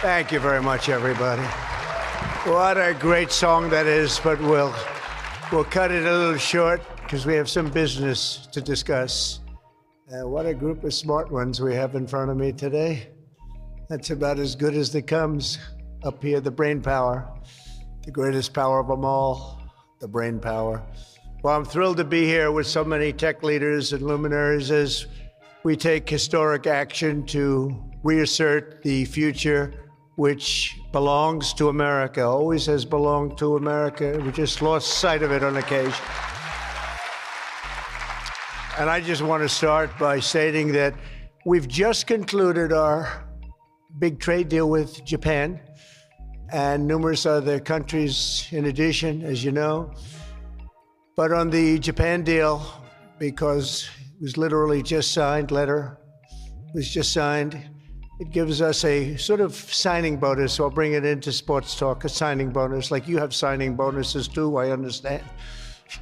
Thank you very much, everybody. What a great song that is, but we'll cut it a little short because we have some business to discuss. What a group of smart ones we have in front of me today. That's about as good as it comes up here, the brain power, the greatest power of them all, the brain power. Well, I'm thrilled to be here with so many tech leaders and luminaries as we take historic action to reassert the future which belongs to America, always has belonged to America. We just lost sight of it on occasion. And I just want to start by stating that we've just concluded our big trade deal with Japan and numerous other countries in addition, as you know. But on the Japan deal, because it was literally just signed, letter was just signed, it gives us a sort of signing bonus. So I'll bring it into sports talk, a signing bonus. Like you have signing bonuses too, I understand.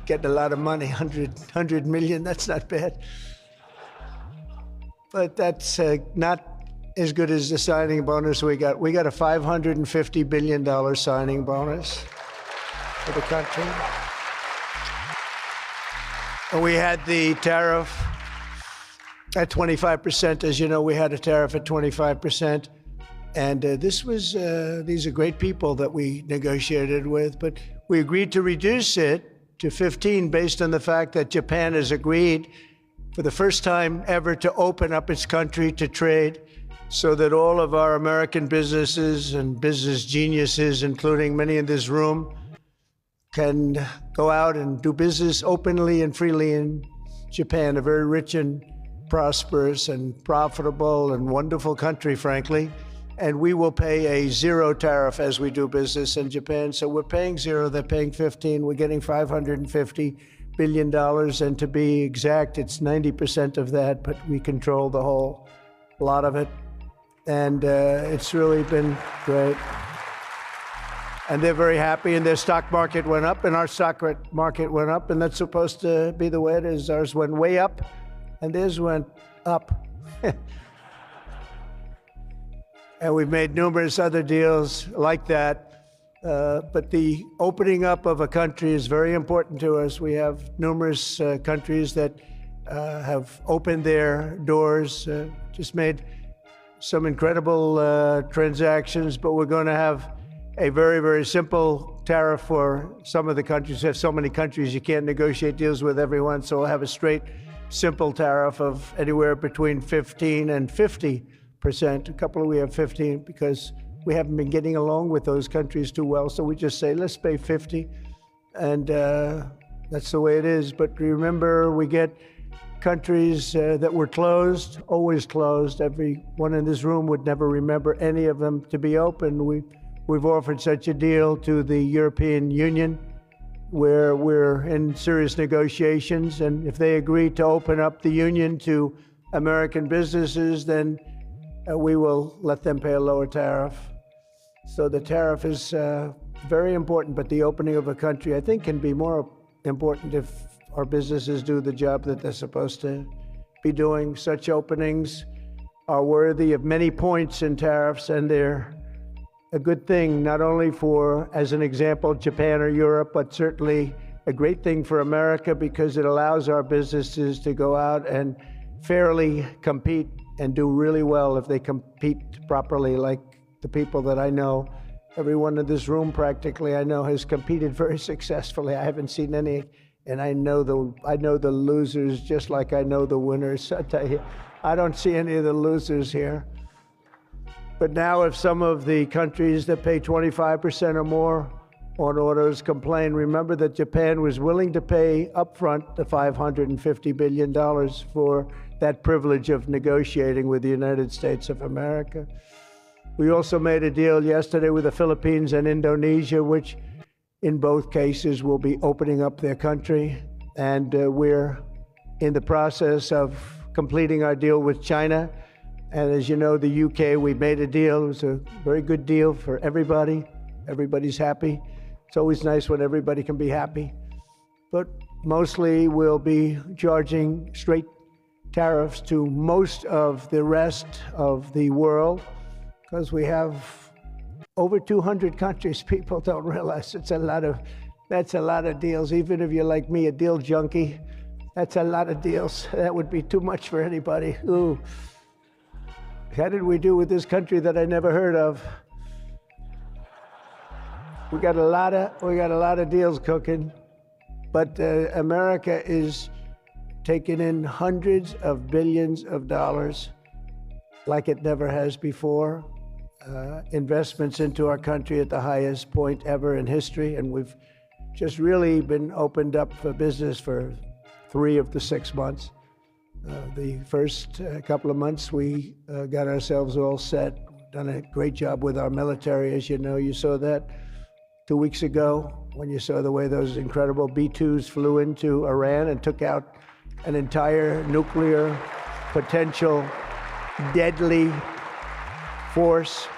Getting a lot of money, 100 million, that's not bad. But that's not as good as the signing bonus we got. We got a $550 billion signing bonus for the country. And we had the tariff at 25%. As you know, we had a tariff at 25%. And these are great people that we negotiated with, but we agreed to reduce it to 15 based on the fact that Japan has agreed for the first time ever to open up its country to trade so that all of our American businesses and business geniuses, including many in this room, can go out and do business openly and freely in Japan, a very rich and prosperous and profitable and wonderful country, frankly. And we will pay a zero tariff as we do business in Japan. So we're paying zero, they're paying 15. We're getting $550 billion. And to be exact, it's 90% of that, but we control the whole lot of it. And it's really been great. And they're very happy, and their stock market went up, and our stock market went up, and that's supposed to be the way it is. Ours went way up, and theirs went up. And we've made numerous other deals like that. But the opening up of a country is very important to us. We have numerous countries that have opened their doors, just made some incredible transactions, but we're going to have a very, very simple tariff for some of the countries. We have so many countries you can't negotiate deals with everyone, so we'll have a straight, simple tariff of anywhere between 15 and 50%. A couple we have 15 because we haven't been getting along with those countries too well, so we just say, let's pay 50, and that's the way it is. But remember, we get countries that were closed, always closed. Everyone in this room would never remember any of them to be open. We've offered such a deal to the European Union where we're in serious negotiations, and if they agree to open up the union to American businesses, then we will let them pay a lower tariff. So the tariff is very important, but the opening of a country, I think, can be more important if our businesses do the job that they're supposed to be doing. Such openings are worthy of many points in tariffs, and they're a good thing, not only for, as an example, Japan or Europe, but certainly a great thing for America because it allows our businesses to go out and fairly compete and do really well if they compete properly, like the people that I know. Everyone in this room practically I know has competed very successfully. I haven't seen any, and I know the losers just like I know the winners. I tell you, I don't see any of the losers here. But now if some of the countries that pay 25% or more on autos complain, remember that Japan was willing to pay upfront the $550 billion for that privilege of negotiating with the United States of America. We also made a deal yesterday with the Philippines and Indonesia, which in both cases will be opening up their country. And we're in the process of completing our deal with China. And as you know, the UK, we made a deal. It was a very good deal for everybody. Everybody's happy. It's always nice when everybody can be happy. But mostly we'll be charging straight tariffs to most of the rest of the world because we have over 200 countries. People don't realize that's a lot of deals. Even if you're like me, a deal junkie, that's a lot of deals. That would be too much for anybody. Ooh. How did we do with this country that I never heard of? We got a lot of deals cooking, but America is taking in hundreds of billions of dollars like it never has before. Investments into our country at the highest point ever in history, and we've just really been opened up for business for 3 of the 6 months. The first couple of months, we got ourselves all set, done a great job with our military. As you know, you saw that 2 weeks ago when you saw the way those incredible B-2s flew into Iran and took out an entire nuclear potential deadly force.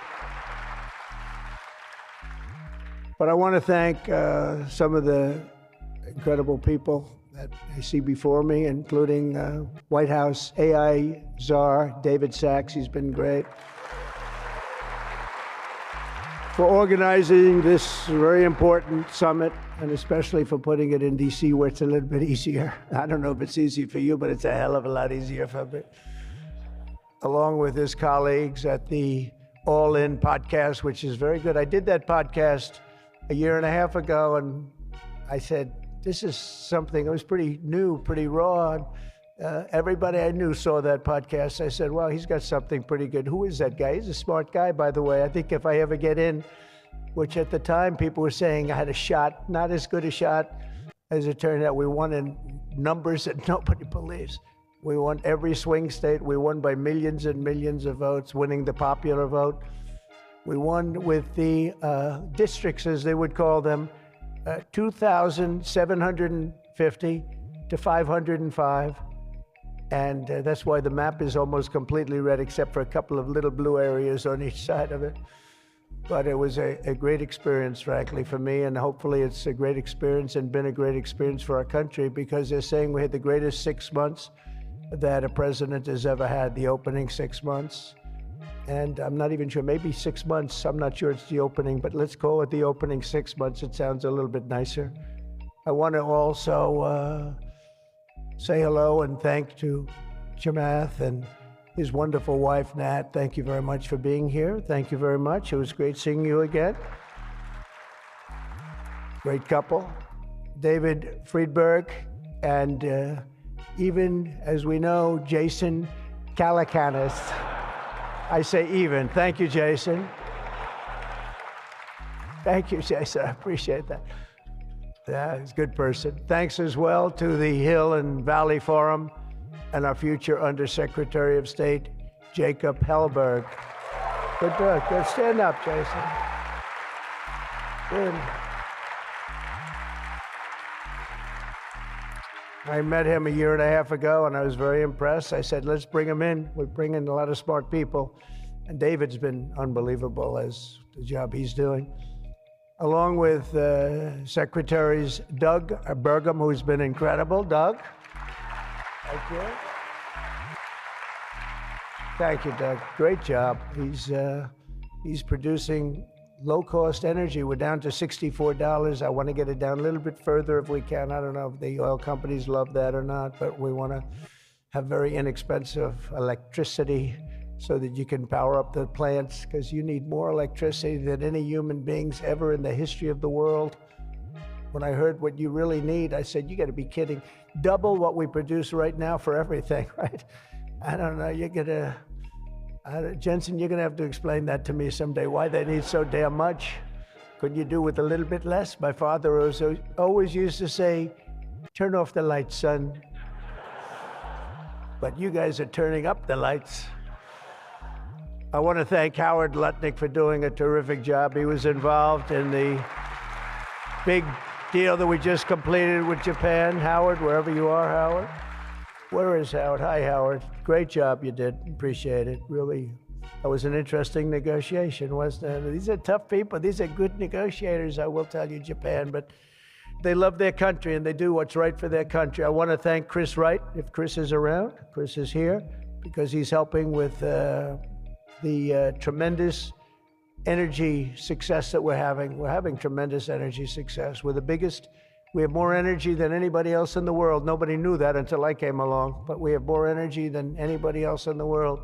But I want to thank some of the incredible people that I see before me, including White House AI czar David Sachs. He's been great for organizing this very important summit, and especially for putting it in D.C., where it's a little bit easier. I don't know if it's easy for you, but it's a hell of a lot easier for me. Along with his colleagues at the All In podcast, which is very good. I did that podcast a year and a half ago, and I said, this is something, it was pretty new, pretty raw. Everybody I knew saw that podcast. I said, well, he's got something pretty good. Who is that guy? He's a smart guy, by the way. I think if I ever get in, which at the time people were saying I had a shot, not as good a shot. As it turned out, we won in numbers that nobody believes. We won every swing state. We won by millions and millions of votes, winning the popular vote. We won with the districts, as they would call them, 2,750 to 505. And that's why the map is almost completely red, except for a couple of little blue areas on each side of it. But it was a great experience, frankly, for me. And hopefully it's a great experience and been a great experience for our country, because they're saying we had the greatest 6 months that a president has ever had, the opening 6 months. And I'm not even sure, maybe 6 months. I'm not sure it's the opening, but let's call it the opening 6 months. It sounds a little bit nicer. I want to also say hello and thank to Chamath and his wonderful wife, Nat. Thank you very much for being here. Thank you very much. It was great seeing you again. Great couple. David Friedberg and even, as we know, Jason Calacanis. I say even. Thank you, Jason. Thank you, Jason. I appreciate that. Yeah, he's a good person. Thanks as well to the Hill and Valley Forum and our future Undersecretary of State, Jacob Hellberg. Good work. Good. Stand up, Jason. Good. I met him a year and a half ago, and I was very impressed. I said, let's bring him in. We bring in a lot of smart people. And David's been unbelievable as the job he's doing. Along with Secretaries Doug Burgum, who's been incredible. Doug? Thank you. Thank you, Doug. Great job. He's producing low-cost energy. We're down to $64. I want to get it down a little bit further if we can. I don't know if the oil companies love that or not, but we want to have very inexpensive electricity so that you can power up the plants, because you need more electricity than any human beings ever in the history of the world. When I heard what you really need, I said, you got to be kidding. Double what we produce right now for everything, right? I don't know, Jensen, you're going to have to explain that to me someday, why they need so damn much. Couldn't you do with a little bit less? My father always used to say, turn off the lights, son. But you guys are turning up the lights. I want to thank Howard Lutnick for doing a terrific job. He was involved in the big deal that we just completed with Japan. Howard, wherever you are, Howard. Where is Howard? Hi, Howard. Great job you did. Appreciate it. Really, that was an interesting negotiation, wasn't it? These are tough people. These are good negotiators, I will tell you, Japan. But they love their country, and they do what's right for their country. I want to thank Chris Wright, if Chris is around. Chris is here because he's helping with the tremendous energy success that we're having tremendous energy success. We're the biggest. We have more energy than anybody else in the world. Nobody knew that until I came along, but we have more energy than anybody else in the world.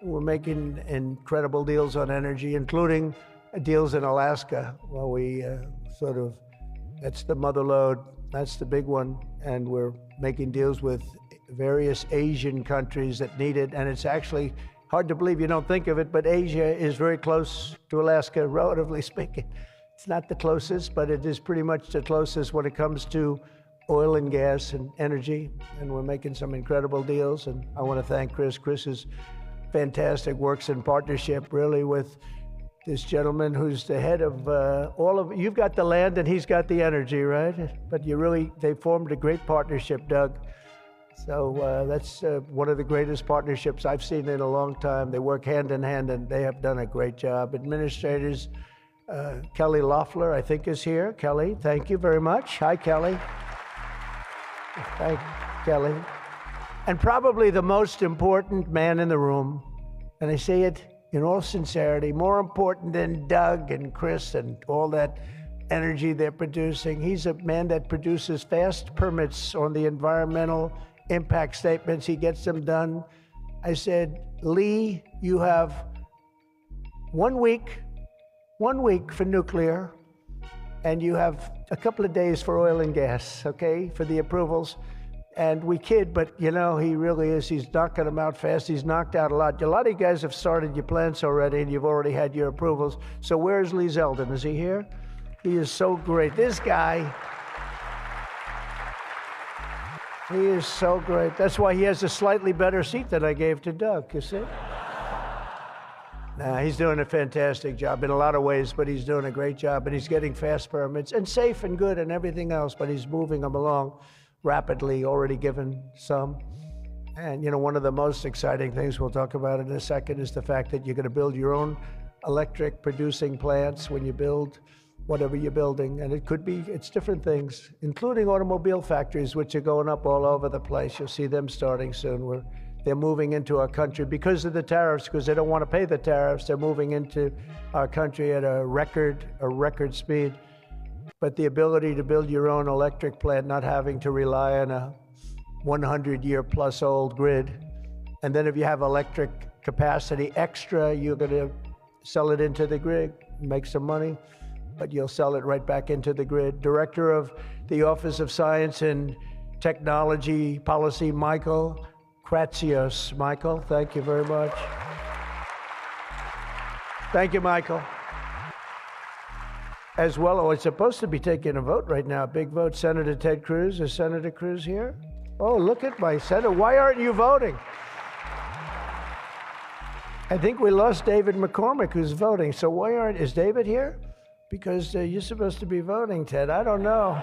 We're making incredible deals on energy, including deals in Alaska. Well, we that's the mother lode, that's the big one, and we're making deals with various Asian countries that need it, and it's actually hard to believe, you don't think of it, but Asia is very close to Alaska, relatively speaking. It's not the closest, but it is pretty much the closest when it comes to oil and gas and energy, and we're making some incredible deals, and I want to thank Chris. Chris is fantastic, works in partnership really with this gentleman who's the head of you've got the land and he's got the energy, right? But they formed a great partnership, Doug. So that's one of the greatest partnerships I've seen in a long time. They work hand in hand and they have done a great job. Administrators, Kelly Loeffler, I think, is here. Kelly, thank you very much. Hi, Kelly. Thank Kelly. And probably the most important man in the room, and I say it in all sincerity, more important than Doug and Chris and all that energy they're producing. He's a man that produces fast permits on the environmental impact statements. He gets them done. I said, Lee, you have 1 week for nuclear, and you have a couple of days for oil and gas, okay, for the approvals. And we kid, but he really is. He's knocking them out fast. He's knocked out a lot. A lot of you guys have started your plants already, and you've already had your approvals. So where's Lee Zeldin? Is he here? He is so great. This guy, he is so great. That's why he has a slightly better seat than I gave to Doug, you see? Nah, he's doing a fantastic job in a lot of ways, but he's doing a great job, and he's getting fast permits, and safe and good and everything else, but he's moving them along rapidly, already given some. And one of the most exciting things we'll talk about in a second is the fact that you're going to build your own electric producing plants when you build whatever you're building. And it's different things, including automobile factories, which are going up all over the place. You'll see them starting soon. They're moving into our country because of the tariffs, because they don't want to pay the tariffs. They're moving into our country at a record speed. But the ability to build your own electric plant, not having to rely on a 100-year-plus old grid. And then if you have electric capacity extra, you're going to sell it into the grid, make some money, but you'll sell it right back into the grid. Director of the Office of Science and Technology Policy, Michael Kratsios. Michael, thank you very much. Thank you, Michael. As well, it's supposed to be taking a vote right now, a big vote. Senator Ted Cruz. Is Senator Cruz here? Oh, look at my senator. Why aren't you voting? I think we lost David McCormick, who's voting. So is David here? Because you're supposed to be voting, Ted. I don't know.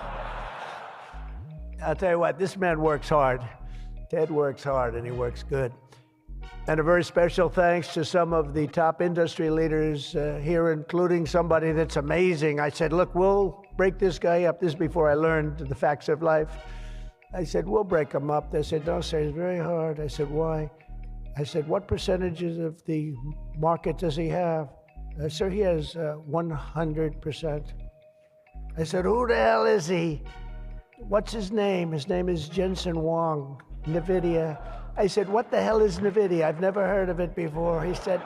I'll tell you what, this man works hard. Ted works hard, and he works good. And a very special thanks to some of the top industry leaders here, including somebody that's amazing. I said, look, we'll break this guy up. This is before I learned the facts of life. I said, we'll break him up. They said, no, sir, it's very hard. I said, why? I said, what percentages of the market does he have? Sir, he has 100%. I said, who the hell is he? What's his name? His name is Jensen Huang, NVIDIA. I said, what the hell is NVIDIA? I've never heard of it before. He said,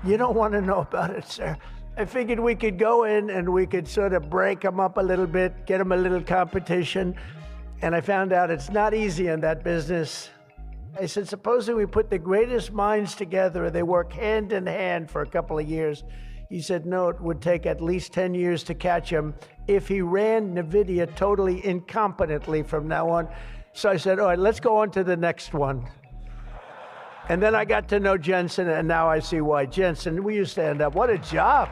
you don't want to know about it, sir. I figured we could go in and we could sort of break them up a little bit, get them a little competition. And I found out it's not easy in that business. I said, supposing we put the greatest minds together and they work hand in hand for a couple of years. He said, no, it would take at least 10 years to catch him if he ran NVIDIA totally incompetently from now on. So I said, all right, let's go on to the next one. And then I got to know Jensen, and now I see why. Jensen, will you stand up? What a job.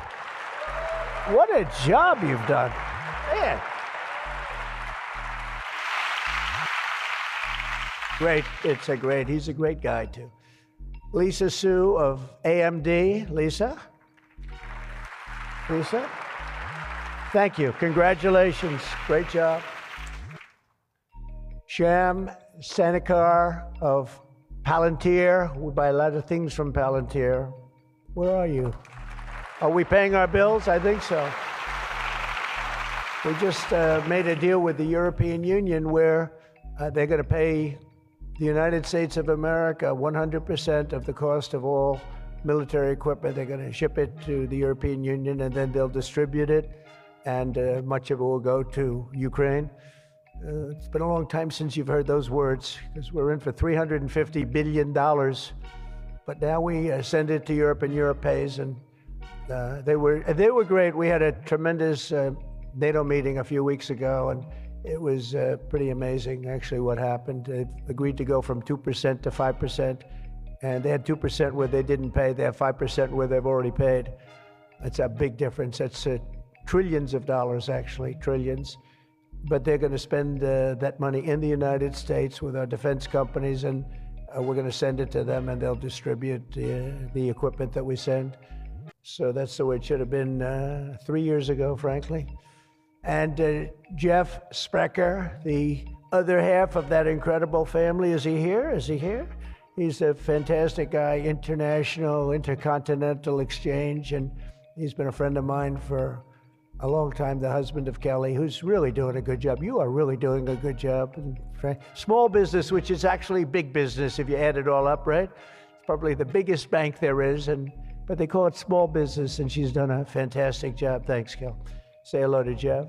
What a job you've done. Man. Great. He's a great guy, too. Lisa Su of AMD. Lisa? Thank you. Congratulations. Great job. Sham Sanikar of Palantir. We buy a lot of things from Palantir. Where are you? Are we paying our bills? I think so. We just made a deal with the European Union where they're going to pay the United States of America 100% of the cost of all military equipment. They're going to ship it to the European Union, and then they'll distribute it, and much of it will go to Ukraine. It's been a long time since you've heard those words, because we're in for $350 billion. But now we send it to Europe, and Europe pays, and they were great. We had a tremendous NATO meeting a few weeks ago, and it was pretty amazing, actually, what happened. They agreed to go from 2% to 5%, and they had 2% where they didn't pay. They have 5% where they've already paid. That's a big difference. That's trillions of dollars, actually, trillions. But they're going to spend that money in the United States with our defense companies, and we're going to send it to them, and they'll distribute the equipment that we send. So that's the way it should have been 3 years ago, frankly. And Jeff Sprecher, the other half of that incredible family, is he here? Is he here? He's a fantastic guy, international, intercontinental exchange, and he's been a friend of mine for a long time, the husband of Kelly, who's really doing a good job. You are really doing a good job. Small business, which is actually big business if you add it all up, right? It's probably the biggest bank there is, but they call it small business, and she's done a fantastic job. Thanks, Kel. Say hello to Jeff.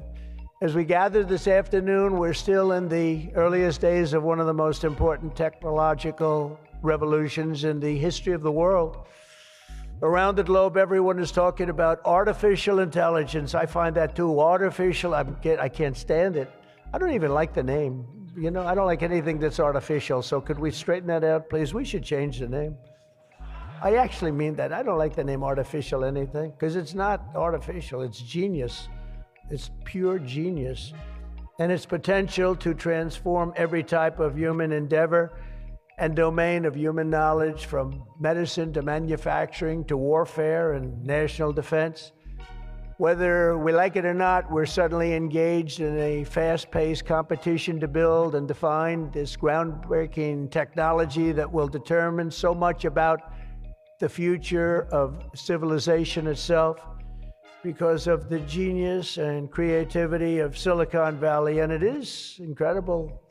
As we gather this afternoon, we're still in the earliest days of one of the most important technological revolutions in the history of the world. Around the globe, everyone is talking about artificial intelligence. I find that too. Artificial, I can't stand it. I don't even like the name. You know, I don't like anything that's artificial. So could we straighten that out, please? We should change the name. I actually mean that. I don't like the name artificial anything, because it's not artificial. It's genius. It's pure genius. And its potential to transform every type of human endeavor and domain of human knowledge, from medicine to manufacturing to warfare and national defense. Whether we like it or not, we're suddenly engaged in a fast-paced competition to build and define this groundbreaking technology that will determine so much about the future of civilization itself, because of the genius and creativity of Silicon Valley. And it is incredible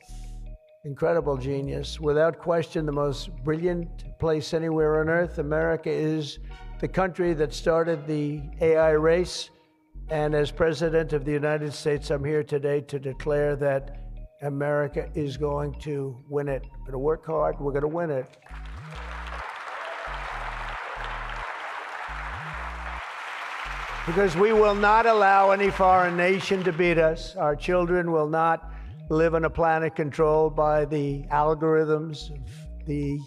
genius. Without question, the most brilliant place anywhere on earth. America is the country that started the AI race. And as President of the United States, I'm here today to declare that America is going to win it. We're going to work hard. We're going to win it. Because we will not allow any foreign nation to beat us. Our children will not live on a planet controlled by the algorithms of the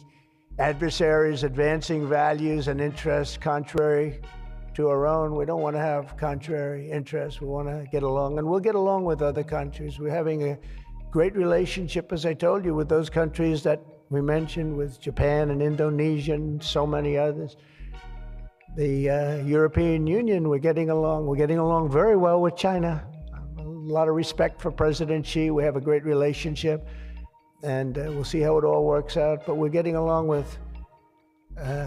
adversaries advancing values and interests contrary to our own. We don't want to have contrary interests. We want to get along, and we'll get along with other countries. We're having a great relationship, as I told you, with those countries that we mentioned, with Japan and Indonesia and so many others. The European Union, we're getting along very well with China. A lot of respect for President Xi. We have a great relationship, and we'll see how it all works out. But we're getting along with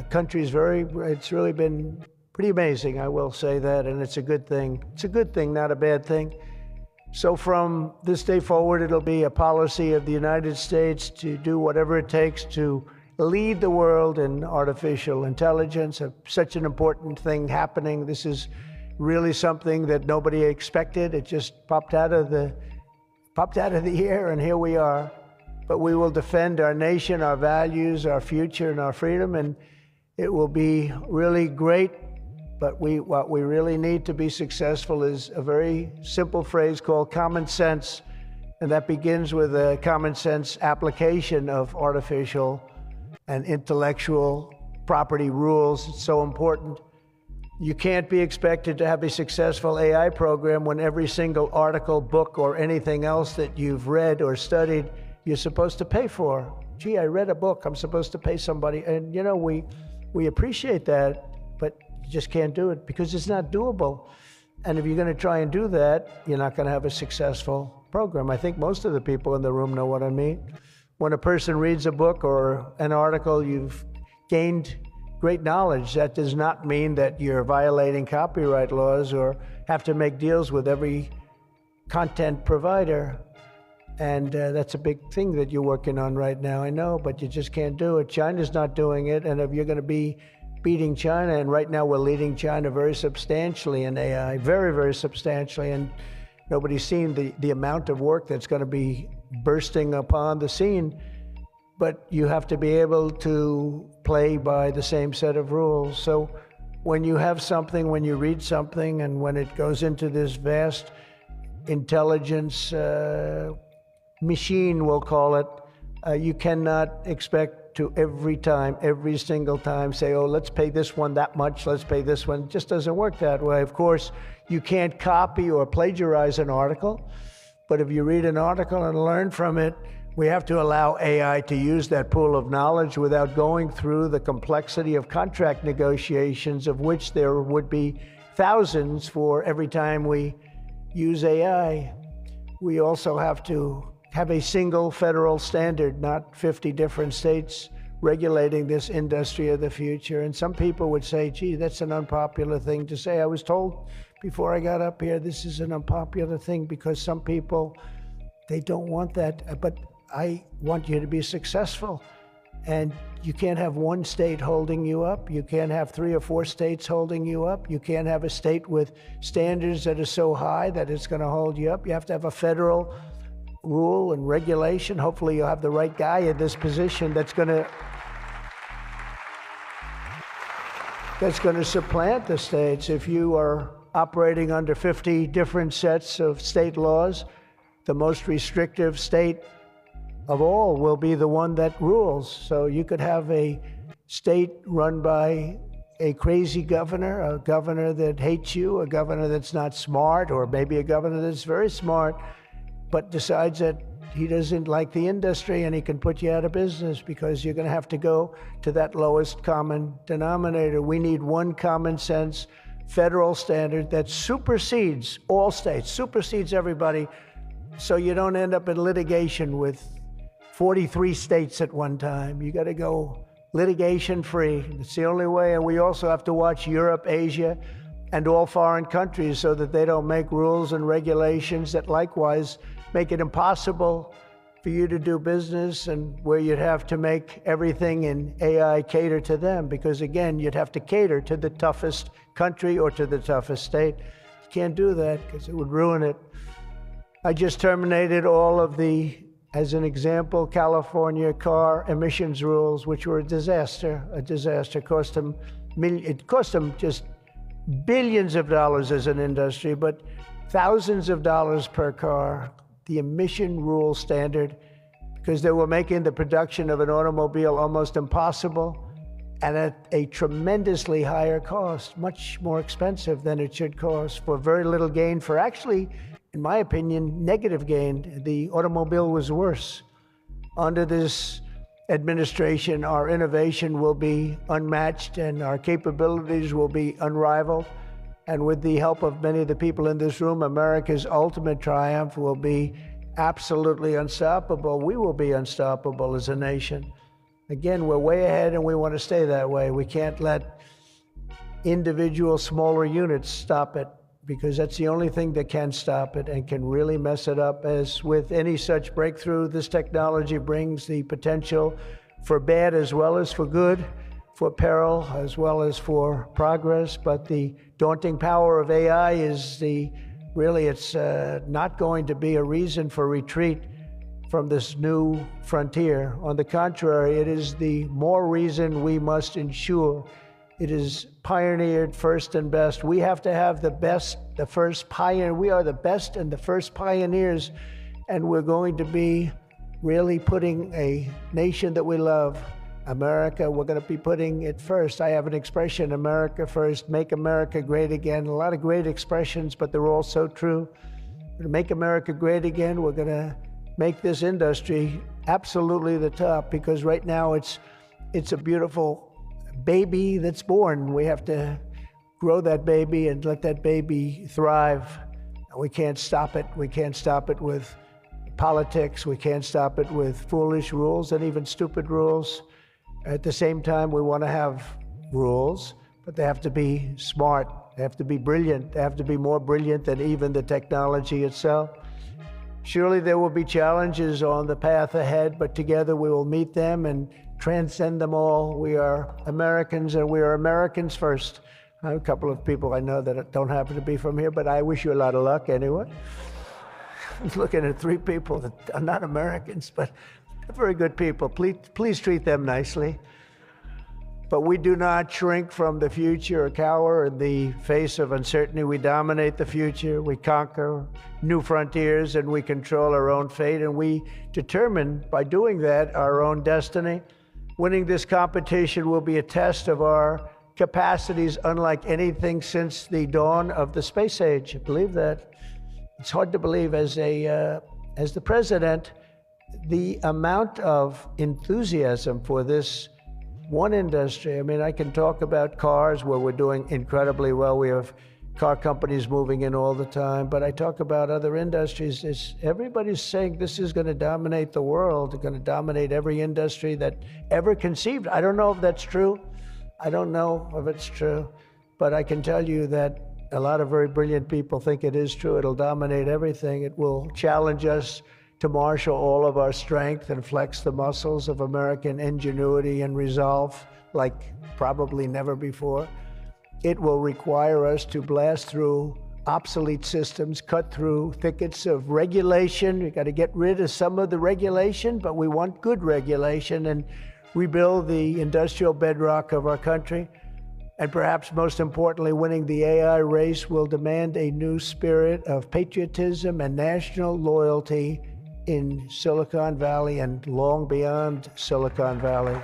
countries it's really been pretty amazing, I will say that, and it's a good thing. It's a good thing, not a bad thing. So from this day forward, it'll be a policy of the United States to do whatever it takes to lead the world in artificial intelligence, such an important thing happening. This is really something that nobody expected. It just popped out of the air, and here we are. But we will defend our nation, our values, our future, and our freedom, and it will be really great. But what we really need to be successful is a very simple phrase called common sense, and that begins with a common sense application of artificial and intellectual property rules. It's so important. You can't be expected to have a successful AI program when every single article, book, or anything else that you've read or studied, you're supposed to pay for. Gee, I read a book, I'm supposed to pay somebody. And you know, we appreciate that, but you just can't do it because it's not doable. And if you're going to try and do that, you're not going to have a successful program. I think most of the people in the room know what I mean. When a person reads a book or an article, you've gained great knowledge. That does not mean that you're violating copyright laws or have to make deals with every content provider. And that's a big thing that you're working on right now, I know, but you just can't do it. China's not doing it, and if you're going to be beating China, and right now we're leading China very substantially in AI, very, very substantially, and nobody's seen the amount of work that's going to be bursting upon the scene, but you have to be able to play by the same set of rules. So when you have something, when you read something, and when it goes into this vast intelligence machine, we'll call it, you cannot expect to every single time say, oh, let's pay this one that much, let's pay this one. It just doesn't work that way. Of course, you can't copy or plagiarize an article, but if you read an article and learn from it, we have to allow AI to use that pool of knowledge without going through the complexity of contract negotiations, of which there would be thousands for every time we use AI. We also have to have a single federal standard, not 50 different states regulating this industry of the future. And some people would say, gee, that's an unpopular thing to say. I was told before I got up here, this is an unpopular thing because some people, they don't want that. But I want you to be successful. And you can't have one state holding you up. You can't have 3 or 4 states holding you up. You can't have a state with standards that are so high that it's going to hold you up. You have to have a federal rule and regulation. Hopefully you'll have the right guy in this position that's going to supplant the states. If you are operating under 50 different sets of state laws, the most restrictive state of all will be the one that rules. So you could have a state run by a crazy governor, a governor that hates you, a governor that's not smart, or maybe a governor that's very smart, but decides that he doesn't like the industry and he can put you out of business because you're going to have to go to that lowest common denominator. We need one common sense federal standard that supersedes all states, supersedes everybody, so you don't end up in litigation with 43 states at one time. You got to go litigation free. It's the only way. And we also have to watch Europe, Asia, and all foreign countries so that they don't make rules and regulations that likewise make it impossible for you to do business, and where you'd have to make everything in AI cater to them, because again, you'd have to cater to the toughest country or to the toughest state. You can't do that because it would ruin it. I just terminated all of the, as an example, California car emissions rules, which were a disaster. It cost them just billions of dollars as an industry, but thousands of dollars per car. The emission rule standard, because they were making the production of an automobile almost impossible and at a tremendously higher cost, much more expensive than it should cost, for very little gain, for actually, in my opinion, negative gain. The automobile was worse. Under this administration, our innovation will be unmatched and our capabilities will be unrivaled. And with the help of many of the people in this room, America's ultimate triumph will be absolutely unstoppable. We will be unstoppable as a nation. Again, we're way ahead and we want to stay that way. We can't let individual smaller units stop it, because that's the only thing that can stop it and can really mess it up. As with any such breakthrough, this technology brings the potential for bad as well as for good, for peril as well as for progress. But the daunting power of AI is it's not going to be a reason for retreat from this new frontier. On the contrary, it is the more reason we must ensure it is pioneered first and best. We have to have the best, the first pioneer. We are the best and the first pioneers, and we're going to be really putting a nation that we love, America, we're going to be putting it first. I have an expression, America first, make America great again. A lot of great expressions, but they're all so true. We're going to make America great again. We're going to make this industry absolutely the top, because right now it's a beautiful baby that's born. We have to grow that baby and let that baby thrive. We can't stop it. We can't stop it with politics. We can't stop it with foolish rules and even stupid rules. At the same time, we want to have rules, but they have to be smart. They have to be brilliant. They have to be more brilliant than even the technology itself. Surely there will be challenges on the path ahead, but together we will meet them and transcend them all. We are Americans, and we are Americans first. I have a couple of people I know that don't happen to be from here, but I wish you a lot of luck anyway. I'm looking at 3 people that are not Americans, but they're very good people. Please treat them nicely. But we do not shrink from the future or cower in the face of uncertainty. We dominate the future, we conquer new frontiers, and we control our own fate. And we determine, by doing that, our own destiny. Winning this competition will be a test of our capacities unlike anything since the dawn of the space age. I believe that. It's hard to believe as the president, the amount of enthusiasm for this one industry. I mean, I can talk about cars where we're doing incredibly well. We have car companies moving in all the time, but I talk about other industries. Everybody's saying this is going to dominate the world. It's going to dominate every industry that ever conceived. I don't know if that's true. I don't know if it's true, but I can tell you that a lot of very brilliant people think it is true. It'll dominate everything. It will challenge us to marshal all of our strength and flex the muscles of American ingenuity and resolve like probably never before. It will require us to blast through obsolete systems, cut through thickets of regulation. We got to get rid of some of the regulation, but we want good regulation and rebuild the industrial bedrock of our country. And perhaps most importantly, winning the AI race will demand a new spirit of patriotism and national loyalty in Silicon Valley and long beyond Silicon Valley.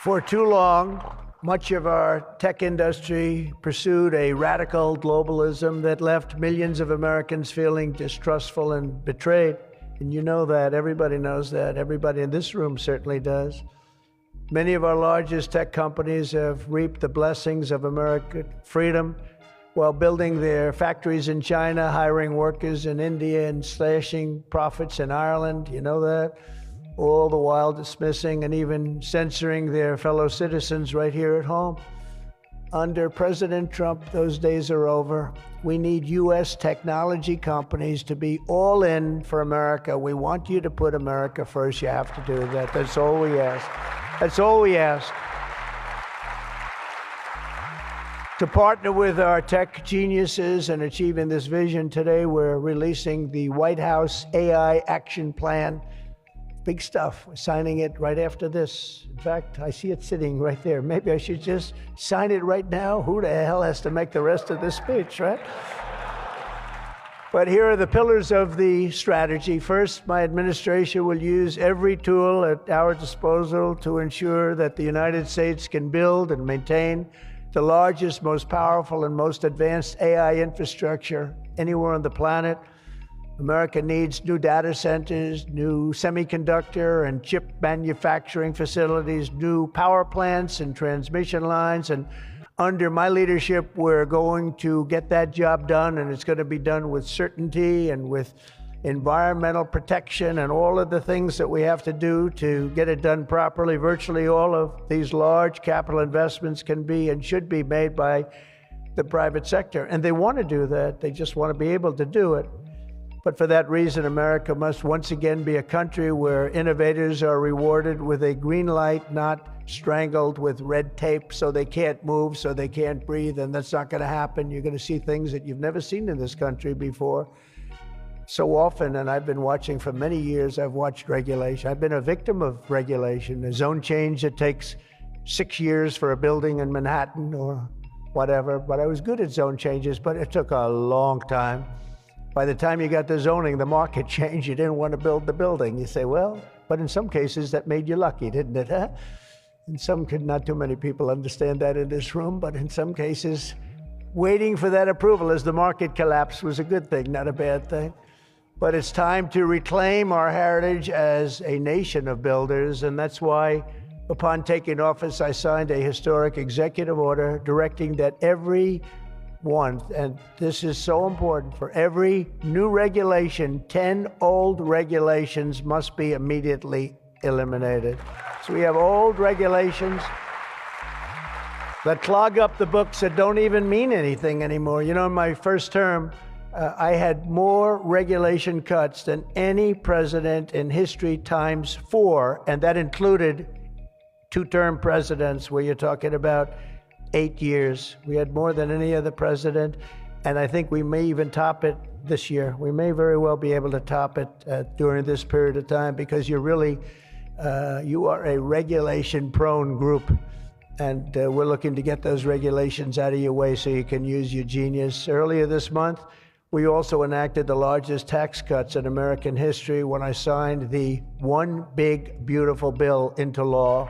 For too long, much of our tech industry pursued a radical globalism that left millions of Americans feeling distrustful and betrayed. And you know that, everybody knows that, everybody in this room certainly does. Many of our largest tech companies have reaped the blessings of American freedom while building their factories in China, hiring workers in India, and slashing profits in Ireland. You know that? All the while dismissing and even censoring their fellow citizens right here at home. Under President Trump, those days are over. We need U.S. technology companies to be all in for America. We want you to put America first. You have to do that. That's all we ask. That's all we ask. To partner with our tech geniuses in achieving this vision, today we're releasing the White House AI Action Plan. Big stuff. We're signing it right after this. In fact, I see it sitting right there. Maybe I should just sign it right now. Who the hell has to make the rest of this speech, right? But here are the pillars of the strategy. First, my administration will use every tool at our disposal to ensure that the United States can build and maintain the largest, most powerful, and most advanced AI infrastructure anywhere on the planet. America needs new data centers, new semiconductor and chip manufacturing facilities, new power plants and transmission lines. And under my leadership, we're going to get that job done, and it's going to be done with certainty and with environmental protection and all of the things that we have to do to get it done properly. Virtually all of these large capital investments can be and should be made by the private sector. And they want to do that. They just want to be able to do it. But for that reason, America must once again be a country where innovators are rewarded with a green light, not strangled with red tape so they can't move, so they can't breathe. And that's not going to happen. You're going to see things that you've never seen in this country before. So often, and I've been watching for many years, I've watched regulation. I've been a victim of regulation. A zone change that takes 6 years for a building in Manhattan or whatever. But I was good at zone changes, but it took a long time. By the time you got the zoning, the market changed. You didn't want to build the building. You say, well, but in some cases that made you lucky, didn't it? Huh? In some, not too many people understand that in this room, but in some cases, waiting for that approval as the market collapsed was a good thing, not a bad thing. But it's time to reclaim our heritage as a nation of builders, and that's why, upon taking office, I signed a historic executive order directing that every one, and this is so important. For every new regulation, 10 old regulations must be immediately eliminated. So we have old regulations that clog up the books that don't even mean anything anymore. You know, in my first term, I had more regulation cuts than any president in history times 4, and that included 2-term presidents where you're talking about 8 years. We had more than any other president, and I think we may even top it this year. We may very well be able to top it during this period of time, because you're really, you are a regulation-prone group, and we're looking to get those regulations out of your way so you can use your genius. Earlier this month, we also enacted the largest tax cuts in American history when I signed the One Big Beautiful Bill into law.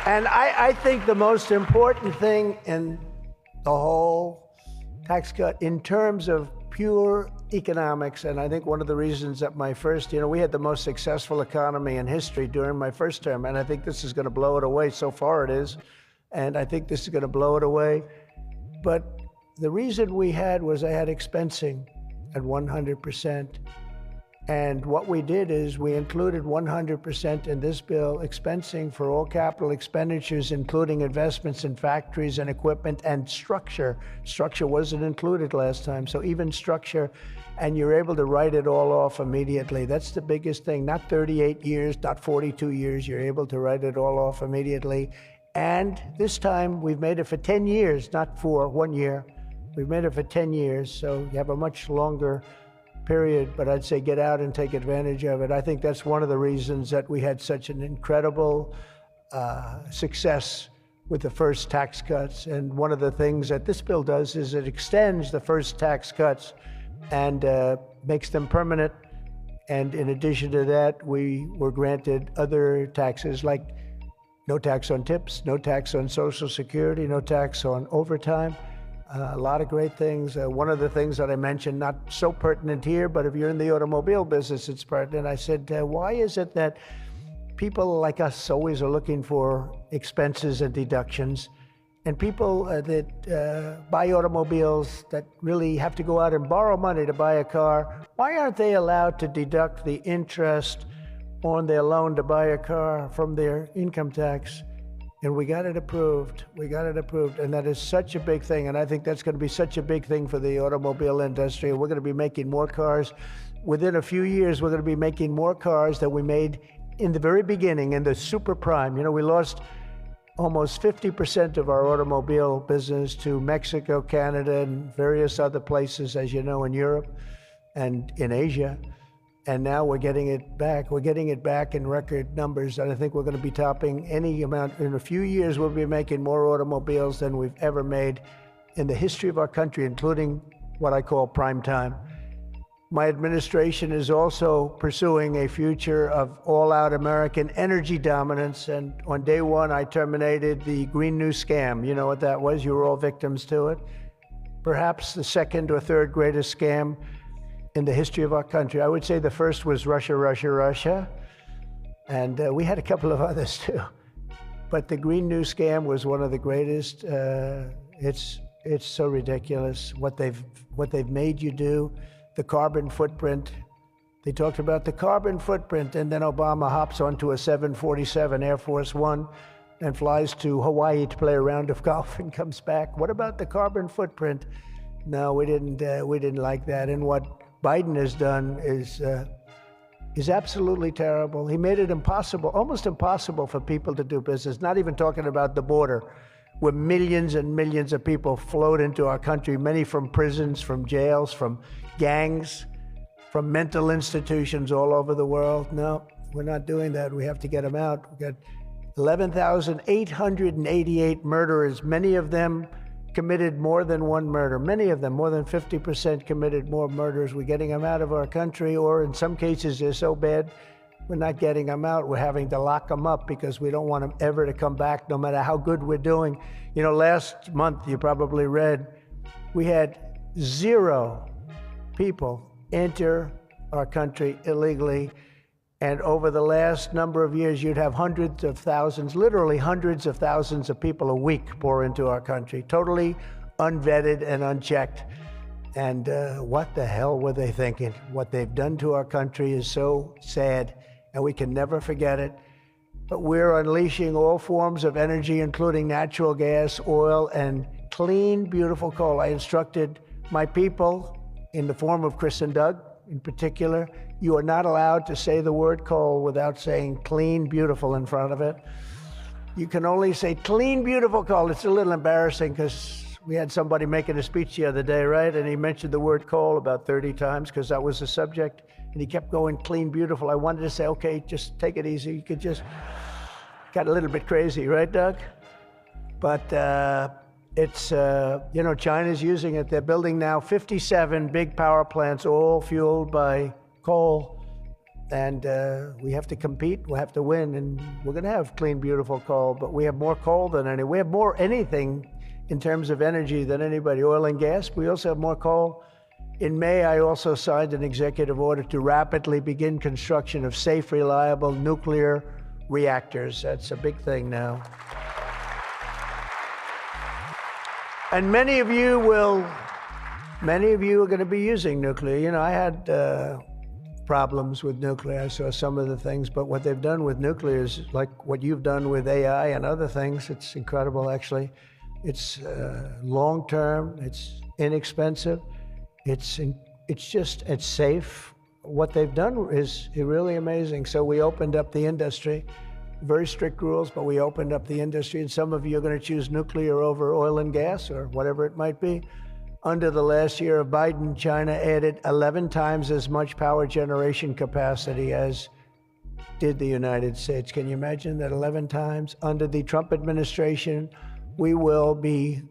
And I think the most important thing in the whole tax cut in terms of pure economics, and I think one of the reasons that my first, we had the most successful economy in history during my first term, and I think this is going to blow it away. So far it is, and I think this is going to blow it away. But the reason we had was I had expensing at 100%. And what we did is we included 100% in this bill, expensing for all capital expenditures, including investments in factories and equipment and structure. Structure wasn't included last time, so even structure, and you're able to write it all off immediately. That's the biggest thing, not 38 years, not 42 years, you're able to write it all off immediately. And this time we've made it for 10 years, not for 1 year. We've made it for 10 years, so you have a much longer period, but I'd say get out and take advantage of it. I think that's one of the reasons that we had such an incredible success with the first tax cuts. And one of the things that this bill does is it extends the first tax cuts and makes them permanent. And in addition to that, we were granted other taxes like no tax on tips, no tax on Social Security, no tax on overtime. A lot of great things. One of the things that I mentioned, not so pertinent here, but if you're in the automobile business, it's pertinent. I said, why is it that people like us always are looking for expenses and deductions, and people that buy automobiles that really have to go out and borrow money to buy a car, why aren't they allowed to deduct the interest on their loan to buy a car from their income tax? And we got it approved. We got it approved. And that is such a big thing. And I think that's going to be such a big thing for the automobile industry. We're going to be making more cars. Within a few years, we're going to be making more cars than we made in the very beginning, in the super prime. We lost almost 50% of our automobile business to Mexico, Canada, and various other places, as you know, in Europe and in Asia. And now we're getting it back. We're getting it back in record numbers. And I think we're going to be topping any amount. In a few years, we'll be making more automobiles than we've ever made in the history of our country, including what I call prime time. My administration is also pursuing a future of all-out American energy dominance. And on day one, I terminated the Green New Scam. You know what that was? You were all victims to it. Perhaps the second or third greatest scam in the history of our country. I would say the first was Russia, Russia, Russia. And we had a couple of others too. But the Green New Scam was one of the greatest. It's so ridiculous what they've made you do. The carbon footprint. They talked about the carbon footprint, and then Obama hops onto a 747 Air Force One and flies to Hawaii to play a round of golf and comes back. What about the carbon footprint? No, we didn't like that. And what Biden has done is absolutely terrible. He made it impossible, almost impossible for people to do business, not even talking about the border, where millions and millions of people flowed into our country, many from prisons, from jails, from gangs, from mental institutions all over the world. No, we're not doing that. We have to get them out. We've got 11,888 murderers, many of them committed more than one murder. Many of them, more than 50%, committed more murders. We're getting them out of our country, or in some cases they're so bad, we're not getting them out. We're having to lock them up because we don't want them ever to come back, no matter how good we're doing. Last month, you probably read, we had 0 people enter our country illegally. And over the last number of years, you'd have hundreds of thousands, literally hundreds of thousands of people a week pour into our country, totally unvetted and unchecked. And what the hell were they thinking? What they've done to our country is so sad, and we can never forget it. But we're unleashing all forms of energy, including natural gas, oil, and clean, beautiful coal. I instructed my people, in the form of Chris and Doug in particular, you are not allowed to say the word coal without saying clean, beautiful in front of it. You can only say clean, beautiful coal. It's a little embarrassing because we had somebody making a speech the other day, right? And he mentioned the word coal about 30 times because that was the subject. And he kept going clean, beautiful. I wanted to say, okay, just take it easy. You could just, got a little bit crazy, right, Doug? But it's, China's using it. They're building now 57 big power plants, all fueled by coal. And we have to compete, we have to win, and we're going to have clean, beautiful coal, but we have more coal than any. We have more anything in terms of energy than anybody. Oil and gas, we also have more coal. In May, I also signed an executive order to rapidly begin construction of safe, reliable nuclear reactors. That's a big thing now. And many of you are going to be using nuclear. You know, I had problems with nuclear. I saw some of the things, but what they've done with nuclear is like what you've done with AI and other things. It's incredible, actually. It's long-term, it's inexpensive, it's safe. What they've done is really amazing. So we opened up the industry, very strict rules, but we opened up the industry, and some of you are going to choose nuclear over oil and gas or whatever it might be. Under the last year of Biden, China added 11 times as much power generation capacity as did the United States. Can you imagine that? 11 times. Under the Trump administration, we will be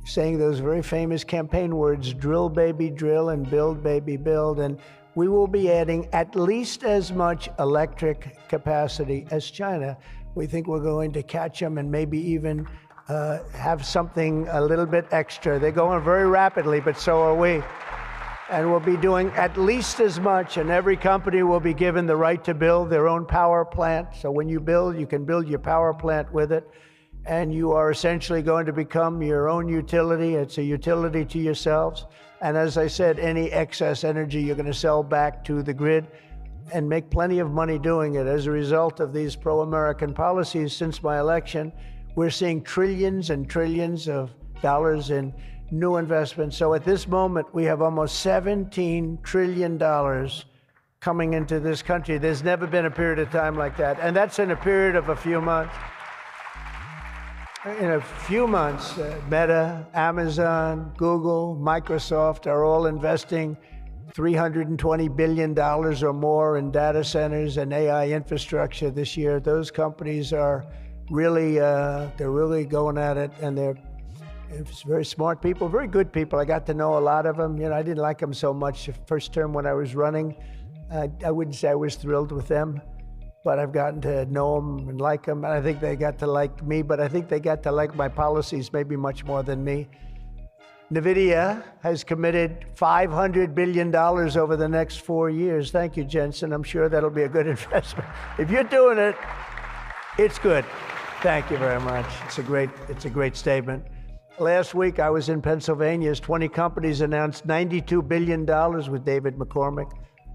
saying those very famous campaign words, drill, baby, drill, and build, baby, build. And we will be adding at least as much electric capacity as China. We think we're going to catch them and maybe even have something a little bit extra. They're going very rapidly, but so are we. And we'll be doing at least as much, and every company will be given the right to build their own power plant. So when you build, you can build your power plant with it, and you are essentially going to become your own utility. It's a utility to yourselves. And as I said, any excess energy you're going to sell back to the grid and make plenty of money doing it. As a result of these pro-American policies since my election, we're seeing trillions and trillions of dollars in new investments. So at this moment, we have almost $17 trillion coming into this country. There's never been a period of time like that. And that's in a period of a few months. In a few months, Meta, Amazon, Google, Microsoft are all investing $320 billion or more in data centers and AI infrastructure this year. Those companies are really, they're really going at it, and they're very smart people, very good people. I got to know a lot of them. You know, I didn't like them so much the first term when I was running. I wouldn't say I was thrilled with them, but I've gotten to know them and like them. And I think they got to like me, but I think they got to like my policies maybe much more than me. NVIDIA has committed $500 billion over the next 4 years. Thank you, Jensen. I'm sure that'll be a good investment. If you're doing it, it's good. Thank you very much. It's a great statement. Last week, I was in Pennsylvania as 20 companies announced $92 billion with David McCormick,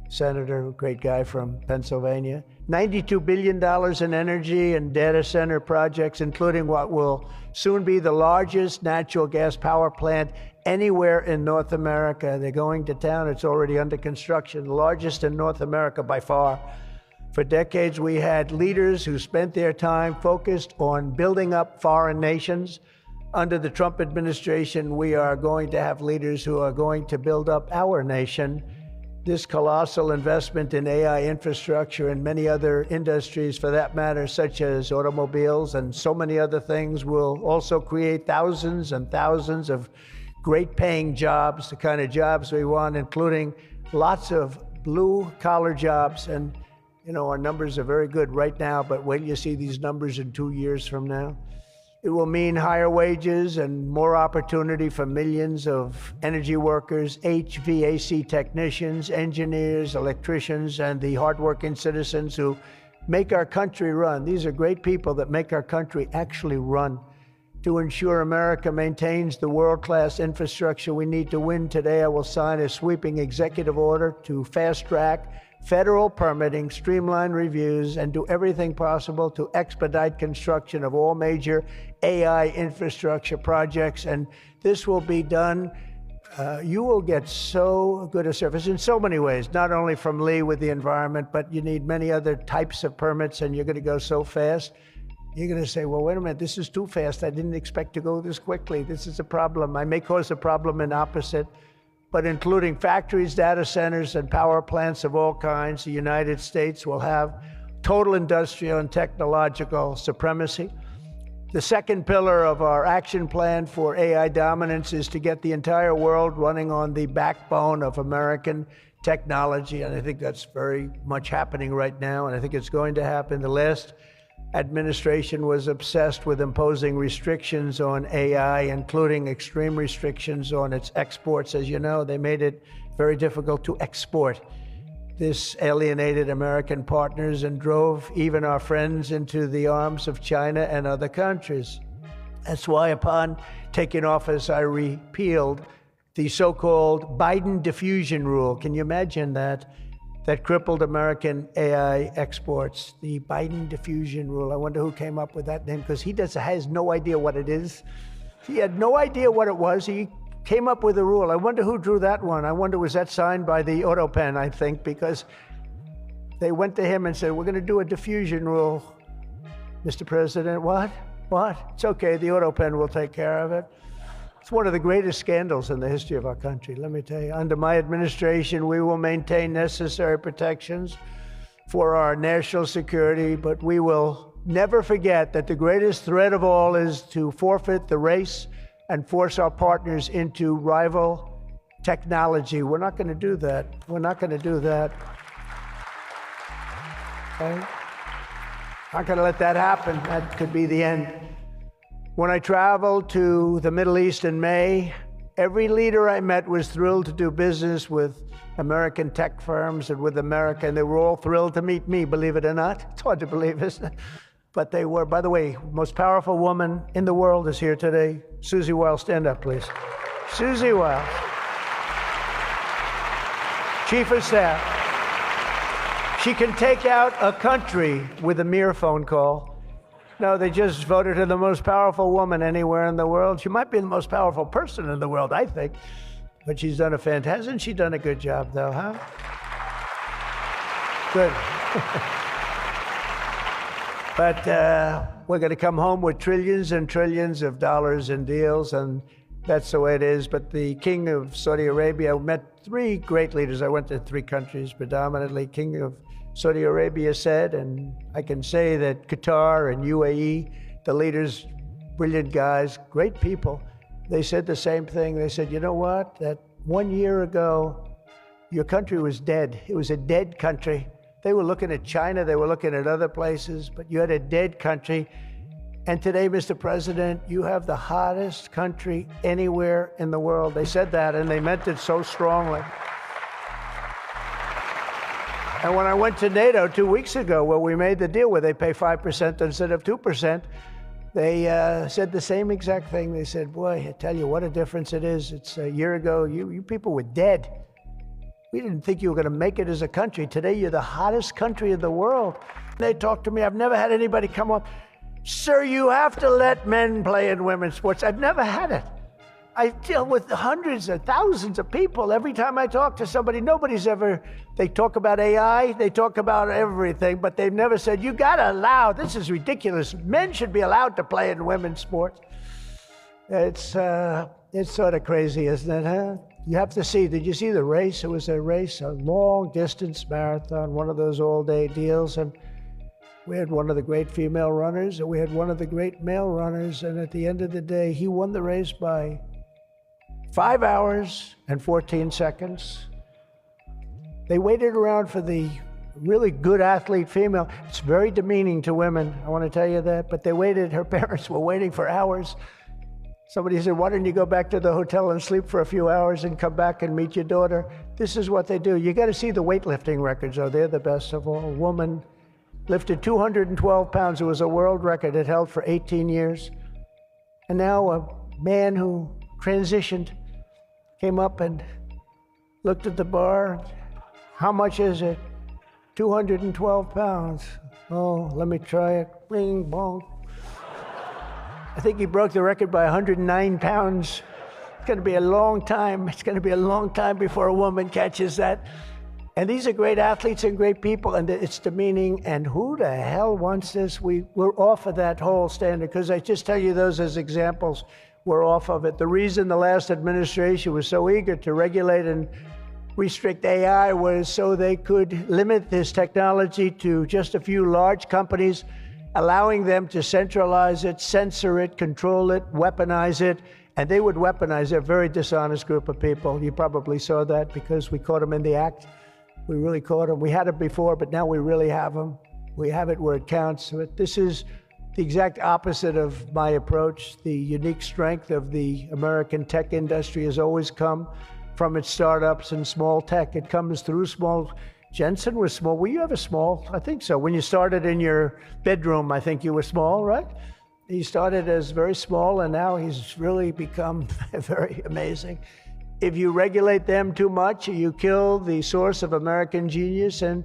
senator, great guy from Pennsylvania. $92 billion in energy and data center projects, including what will soon be the largest natural gas power plant anywhere in North America. They're going to town. It's already under construction, the largest in North America by far. For decades, we had leaders who spent their time focused on building up foreign nations. Under the Trump administration, we are going to have leaders who are going to build up our nation. This colossal investment in AI infrastructure and many other industries, for that matter, such as automobiles and so many other things, will also create thousands and thousands of great-paying jobs, the kind of jobs we want, including lots of blue-collar jobs. And you know, our numbers are very good right now, but wait till you see these numbers in 2 years from now. It will mean higher wages and more opportunity for millions of energy workers, HVAC technicians, engineers, electricians, and the hardworking citizens who make our country run. These are great people that make our country actually run. To ensure America maintains the world-class infrastructure we need to win today, I will sign a sweeping executive order to fast-track federal permitting, streamline reviews, and do everything possible to expedite construction of all major AI infrastructure projects. And this will be done. You will get so good a service in so many ways, not only from Lee with the environment, but you need many other types of permits, and you're going to go so fast. You're going to say, well, wait a minute, this is too fast. I didn't expect to go this quickly. This is a problem. I may cause a problem in opposite, but including factories, data centers, and power plants of all kinds, the United States will have total industrial and technological supremacy. The second pillar of our action plan for AI dominance is to get the entire world running on the backbone of American technology, and I think that's very much happening right now, and I think it's going to happen. The last administration was obsessed with imposing restrictions on AI, including extreme restrictions on its exports. As you know, they made it very difficult to export. This alienated American partners and drove even our friends into the arms of China and other countries. That's why upon taking office, I repealed the so-called Biden diffusion rule. Can you imagine that? That crippled American AI exports, the Biden diffusion rule. I wonder who came up with that name, because he has no idea what it is. He had no idea what it was. He came up with a rule. I wonder who drew that one. I wonder, was that signed by the auto pen, I think, because they went to him and said, we're going to do a diffusion rule. Mr. President, what? It's okay, the auto pen will take care of it. It's one of the greatest scandals in the history of our country, let me tell you. Under my administration, we will maintain necessary protections for our national security, but we will never forget that the greatest threat of all is to forfeit the race and force our partners into rival technology. We're not going to do that. We're not going to do that. Okay? Not going to let that happen. That could be the end. When I traveled to the Middle East in May, every leader I met was thrilled to do business with American tech firms and with America, and they were all thrilled to meet me, believe it or not. It's hard to believe, isn't it? But they were. By the way, most powerful woman in the world is here today. Susie Wiles, stand up, please. Susie Wiles, Chief of Staff. She can take out a country with a mere phone call. No, they just voted her the most powerful woman anywhere in the world. She might be the most powerful person in the world, I think. But she's done hasn't she done a good job, though, huh? Good. But we're going to come home with trillions and trillions of dollars in deals, and that's the way it is. But the King of Saudi Arabia, I met three great leaders. I went to three countries predominantly. King of Saudi Arabia said, and I can say that Qatar and UAE, the leaders, brilliant guys, great people, they said the same thing. They said, you know what, that 1 year ago, your country was dead. It was a dead country. They were looking at China, they were looking at other places, but you had a dead country. And today, Mr. President, you have the hottest country anywhere in the world. They said that, and they meant it so strongly. And when I went to NATO 2 weeks ago, where we made the deal where they pay 5% instead of 2%, they said the same exact thing. They said, boy, I tell you what a difference it is. It's a year ago, you people were dead. We didn't think you were going to make it as a country. Today, you're the hottest country in the world. They talked to me. I've never had anybody come up, sir, you have to let men play in women's sports. I've never had it. I deal with hundreds of thousands of people. Every time I talk to somebody, they talk about AI, they talk about everything, but they've never said, you got to allow, this is ridiculous. Men should be allowed to play in women's sports. It's sort of crazy, isn't it, huh? You have to see, did you see the race? It was a race, a long distance marathon, one of those all-day deals, and we had one of the great female runners, and we had one of the great male runners, and at the end of the day, he won the race by 5 hours and 14 seconds. They waited around for the really good athlete female. It's very demeaning to women, I want to tell you that. But they waited, her parents were waiting for hours. Somebody said, why don't you go back to the hotel and sleep for a few hours and come back and meet your daughter? This is what they do. You got to see the weightlifting records, though. They're the best of all. A woman lifted 212 pounds. It was a world record. It held for 18 years. And now a man who transitioned came up and looked at the bar. How much is it? 212 pounds. Oh, let me try it. Bing, bong. I think he broke the record by 109 pounds. It's going to be a long time. It's going to be a long time before a woman catches that. And these are great athletes and great people, and it's demeaning. And who the hell wants this? We're off of that whole standard, because I just tell you those as examples. We're off of it. The reason the last administration was so eager to regulate and restrict AI was so they could limit this technology to just a few large companies, allowing them to centralize it, censor it, control it, weaponize it. And they would weaponize it. A very dishonest group of people. You probably saw that because we caught them in the act. We really caught them. We had it before, but now we really have them. We have it where it counts. But this is the exact opposite of my approach. The unique strength of the American tech industry has always come from its startups and small tech. It comes through small. Jensen was small. Were you ever small? I think so. When you started in your bedroom, I think you were small, right? He started as very small, and now he's really become very amazing. If you regulate them too much, you kill the source of American genius and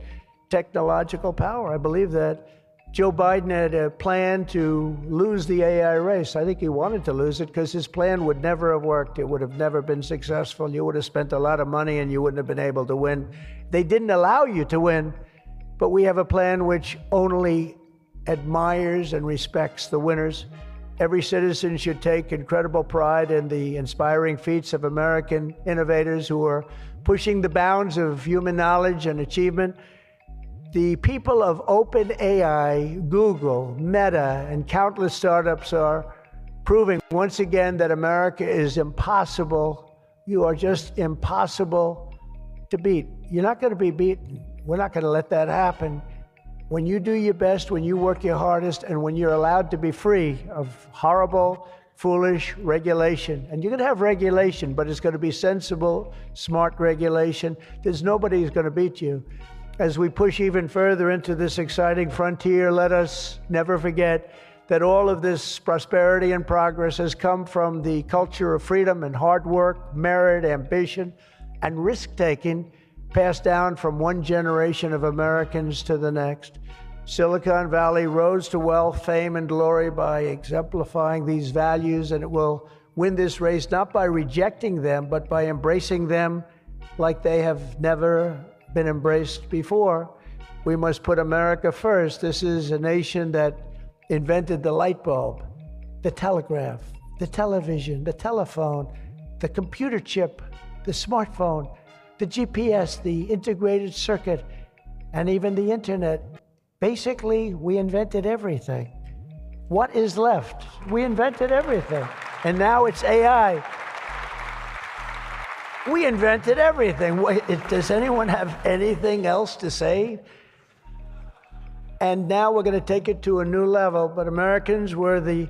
technological power. I believe that. Joe Biden had a plan to lose the AI race. I think he wanted to lose it because his plan would never have worked. It would have never been successful. You would have spent a lot of money and you wouldn't have been able to win. They didn't allow you to win, but we have a plan which only admires and respects the winners. Every citizen should take incredible pride in the inspiring feats of American innovators who are pushing the bounds of human knowledge and achievement. The people of OpenAI, Google, Meta, and countless startups are proving once again that America is impossible. You are just impossible to beat. You're not going to be beaten. We're not going to let that happen. When you do your best, when you work your hardest, and when you're allowed to be free of horrible, foolish regulation. And you're going to have regulation, but it's going to be sensible, smart regulation. There's nobody who's going to beat you. As we push even further into this exciting frontier, let us never forget that all of this prosperity and progress has come from the culture of freedom and hard work, merit, ambition, and risk-taking passed down from one generation of Americans to the next. Silicon Valley rose to wealth, fame, and glory by exemplifying these values, and it will win this race not by rejecting them, but by embracing them like they have never been embraced before. We must put America first. This is a nation that invented the light bulb, the telegraph, the television, the telephone, the computer chip, the smartphone, the GPS, the integrated circuit, and even the internet. Basically, we invented everything. What is left? We invented everything. And now it's AI. We invented everything. Does anyone have anything else to say? And now we're going to take it to a new level. But Americans were the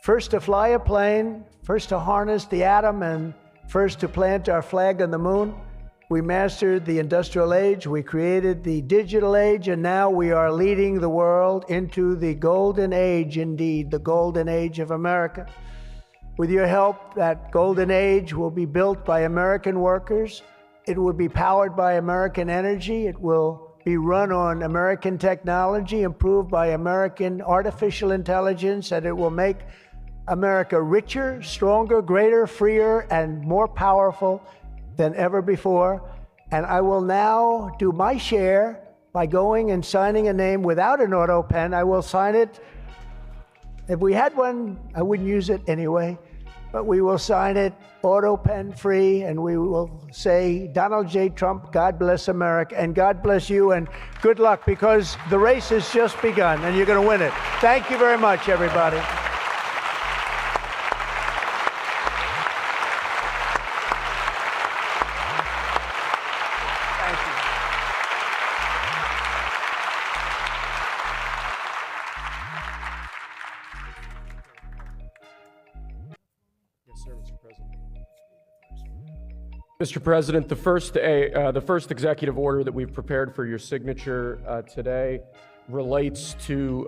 first to fly a plane, first to harness the atom, and first to plant our flag on the moon. We mastered the industrial age, we created the digital age, and now we are leading the world into the golden age, indeed, the golden age of America. With your help, that golden age will be built by American workers. It will be powered by American energy. It will be run on American technology, improved by American artificial intelligence, and it will make America richer, stronger, greater, freer, and more powerful than ever before. And I will now do my share by going and signing a name without an auto pen. I will sign it. If we had one, I wouldn't use it anyway, but we will sign it auto pen free, and we will say, Donald J. Trump, God bless America, and God bless you, and good luck, because the race has just begun, and you're going to win it. Thank you very much, everybody. Mr. President, the first executive order that we've prepared for your signature today relates to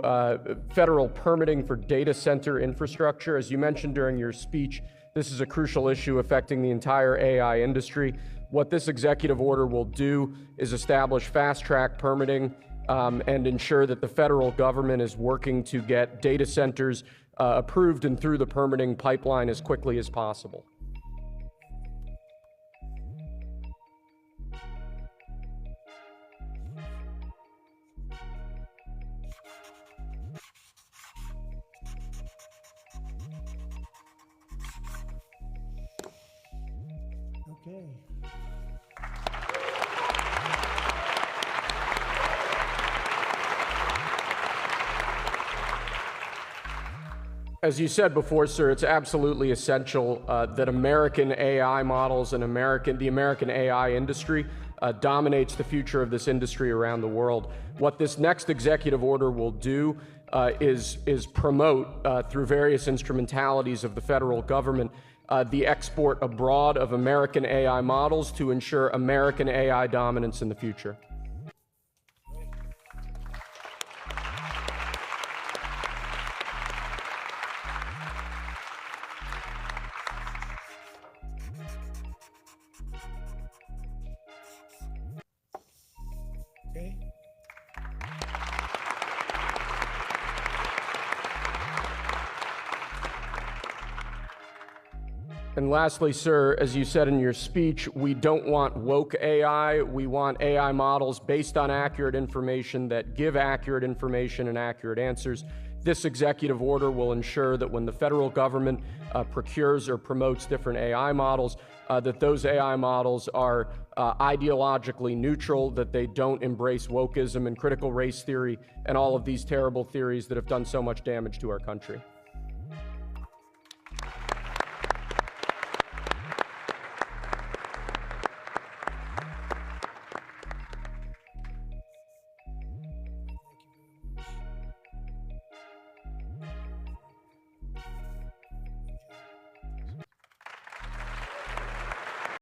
federal permitting for data center infrastructure. As you mentioned during your speech, this is a crucial issue affecting the entire AI industry. What this executive order will do is establish fast-track permitting and ensure that the federal government is working to get data centers approved and through the permitting pipeline as quickly as possible. Okay. As you said before, sir, it's absolutely essential that American AI models and the American AI industry dominates the future of this industry around the world. What this next executive order will do is promote, through various instrumentalities of the federal government, the export abroad of American AI models to ensure American AI dominance in the future. Okay. And lastly, sir, as you said in your speech, we don't want woke AI. We want AI models based on accurate information that give accurate information and accurate answers. This executive order will ensure that when the federal government procures or promotes different AI models, that those AI models are ideologically neutral, that they don't embrace wokeism and critical race theory and all of these terrible theories that have done so much damage to our country.